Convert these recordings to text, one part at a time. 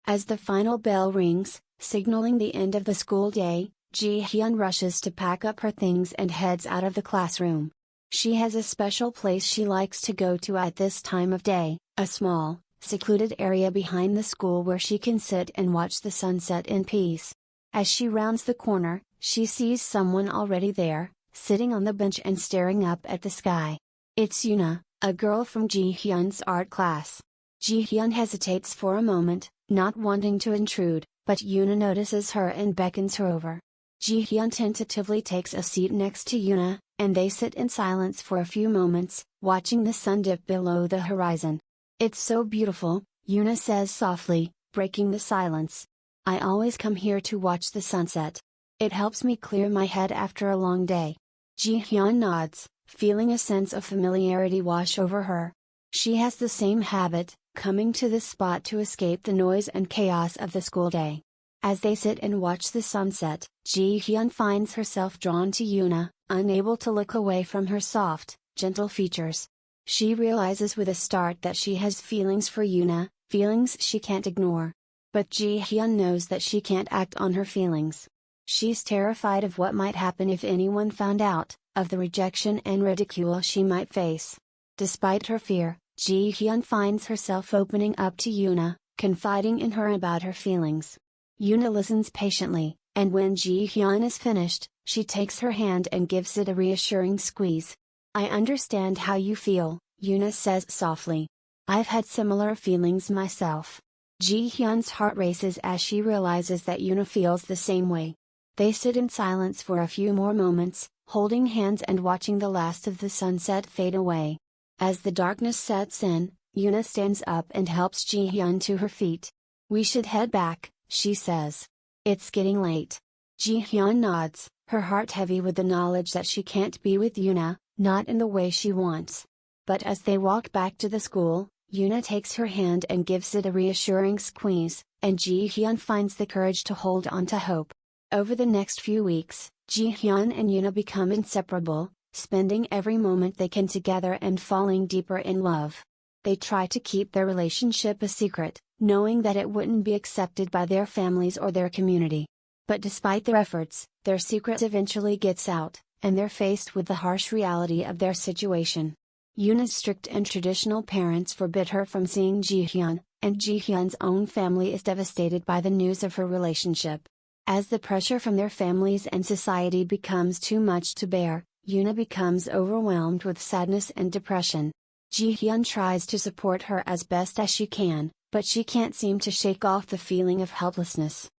As the final bell rings, signaling the end of the school day, Ji-hyun rushes to pack up her things and heads out of the classroom. She has a special place she likes to go to at this time of day, a small, secluded area behind the school where she can sit and watch the sunset in peace. As she rounds the corner, she sees someone already there, sitting on the bench and staring up at the sky. It's Yuna, a girl from Ji-hyun's art class. Ji-hyun hesitates for a moment, not wanting to intrude, but Yuna notices her and beckons her over. Ji-hyun tentatively takes a seat next to Yuna, and they sit in silence for a few moments, watching the sun dip below the horizon. "It's so beautiful," Yuna says softly, breaking the silence. "I always come here to watch the sunset. It helps me clear my head after a long day." Ji-hyun nods, feeling a sense of familiarity wash over her. She has the same habit, coming to this spot to escape the noise and chaos of the school day. As they sit and watch the sunset, Ji-hyun finds herself drawn to Yuna, unable to look away from her soft, gentle features. She realizes with a start that she has feelings for Yuna, feelings she can't ignore. But Ji-hyun knows that she can't act on her feelings. She's terrified of what might happen if anyone found out, of the rejection and ridicule she might face. Despite her fear, Ji-hyun finds herself opening up to Yuna, confiding in her about her feelings. Yuna listens patiently, and when Ji-hyun is finished, she takes her hand and gives it a reassuring squeeze. "I understand how you feel," Yuna says softly. "I've had similar feelings myself." Ji-hyun's heart races as she realizes that Yuna feels the same way. They sit in silence for a few more moments, holding hands and watching the last of the sunset fade away. As the darkness sets in, Yuna stands up and helps Ji-hyun to her feet. "We should head back," she says. "It's getting late." Ji-hyun nods, her heart heavy with the knowledge that she can't be with Yuna, not in the way she wants. But as they walk back to the school, Yuna takes her hand and gives it a reassuring squeeze, and Ji-hyun finds the courage to hold on to hope. Over the next few weeks, Ji-hyun and Yuna become inseparable, spending every moment they can together and falling deeper in love. They try to keep their relationship a secret, knowing that it wouldn't be accepted by their families or their community. But despite their efforts, their secret eventually gets out, and they're faced with the harsh reality of their situation. Yuna's strict and traditional parents forbid her from seeing Ji-hyun, and Ji-hyun's own family is devastated by the news of her relationship. As the pressure from their families and society becomes too much to bear, Yuna becomes overwhelmed with sadness and depression. Ji-hyun tries to support her as best as she can, but she can't seem to shake off the feeling of helplessness.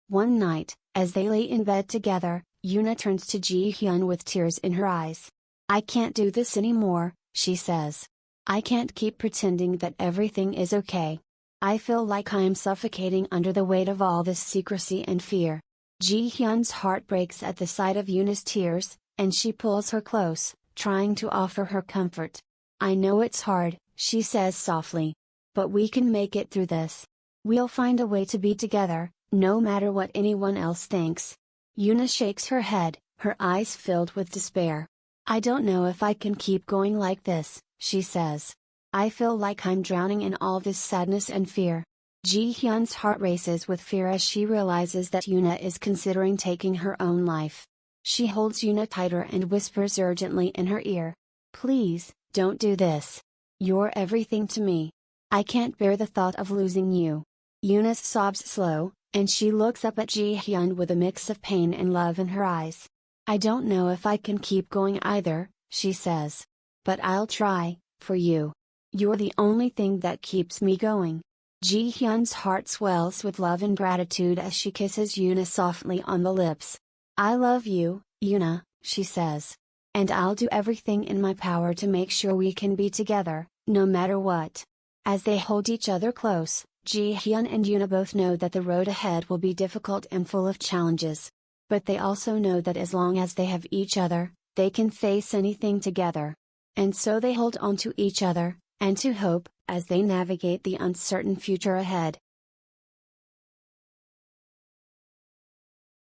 One night, as they lay in bed together, Yuna turns to Ji-hyun with tears in her eyes. "I can't do this anymore," she says. "I can't keep pretending that everything is okay. I feel like I'm suffocating under the weight of all this secrecy and fear." Ji-hyun's heart breaks at the sight of Yuna's tears, and she pulls her close, trying to offer her comfort. "I know it's hard," she says softly. "But we can make it through this. We'll find a way to be together, no matter what anyone else thinks." Yuna shakes her head, her eyes filled with despair. "I don't know if I can keep going like this," she says. "I feel like I'm drowning in all this sadness and fear." Ji-hyun's heart races with fear as she realizes that Yuna is considering taking her own life. She holds Yuna tighter and whispers urgently in her ear. "Please, don't do this. You're everything to me. I can't bear the thought of losing you." Yuna's sobs slow, and she looks up at Ji-hyun with a mix of pain and love in her eyes. "I don't know if I can keep going either," she says. "But I'll try, for you. You're the only thing that keeps me going." Ji-hyun's heart swells with love and gratitude as she kisses Yuna softly on the lips. "I love you, Yuna," she says. "And I'll do everything in my power to make sure we can be together, no matter what." As they hold each other close, Ji-hyun and Yuna both know that the road ahead will be difficult and full of challenges. But they also know that as long as they have each other, they can face anything together. And so they hold on to each other, and to hope, as they navigate the uncertain future ahead.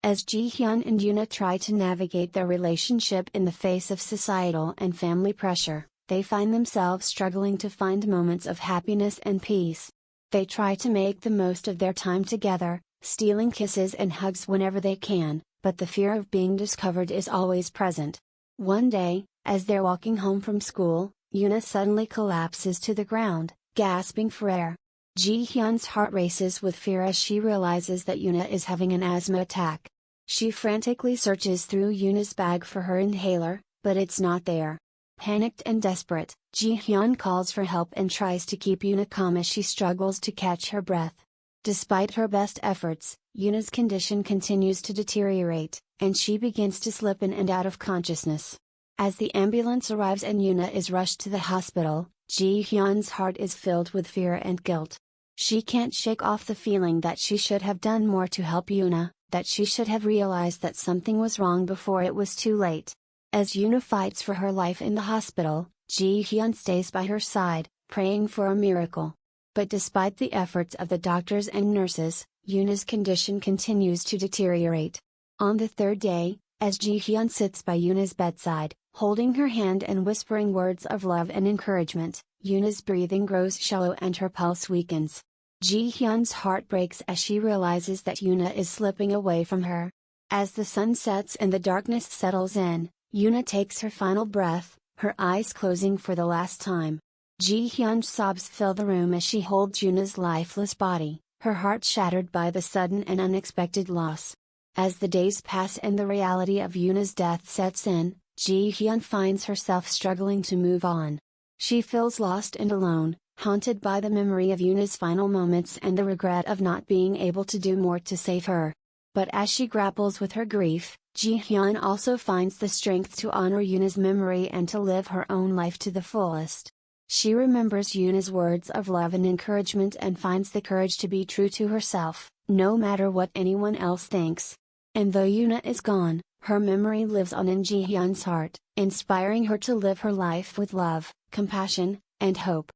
As Ji-hyun and Yuna try to navigate their relationship in the face of societal and family pressure, they find themselves struggling to find moments of happiness and peace. They try to make the most of their time together, stealing kisses and hugs whenever they can, but the fear of being discovered is always present. One day, as they're walking home from school, Yuna suddenly collapses to the ground, gasping for air. Ji-hyun's heart races with fear as she realizes that Yuna is having an asthma attack. She frantically searches through Yuna's bag for her inhaler, but it's not there. Panicked and desperate, Ji-hyun calls for help and tries to keep Yuna calm as she struggles to catch her breath. Despite her best efforts, Yuna's condition continues to deteriorate, and she begins to slip in and out of consciousness. As the ambulance arrives and Yuna is rushed to the hospital, Ji-hyun's heart is filled with fear and guilt. She can't shake off the feeling that she should have done more to help Yuna, that she should have realized that something was wrong before it was too late. As Yuna fights for her life in the hospital, Ji-hyun stays by her side, praying for a miracle. But despite the efforts of the doctors and nurses, Yuna's condition continues to deteriorate. On the third day, as Ji-hyun sits by Yuna's bedside, holding her hand and whispering words of love and encouragement, Yuna's breathing grows shallow and her pulse weakens. Ji-hyun's heart breaks as she realizes that Yuna is slipping away from her. As the sun sets and the darkness settles in, Yuna takes her final breath, her eyes closing for the last time. Ji-hyun's sobs fill the room as she holds Yuna's lifeless body, her heart shattered by the sudden and unexpected loss. As the days pass and the reality of Yuna's death sets in, Ji-hyun finds herself struggling to move on. She feels lost and alone, haunted by the memory of Yuna's final moments and the regret of not being able to do more to save her. But as she grapples with her grief, Ji-hyun also finds the strength to honor Yuna's memory and to live her own life to the fullest. She remembers Yuna's words of love and encouragement and finds the courage to be true to herself, no matter what anyone else thinks. And though Yuna is gone, her memory lives on in Ji-hyun's heart, inspiring her to live her life with love, compassion, and hope.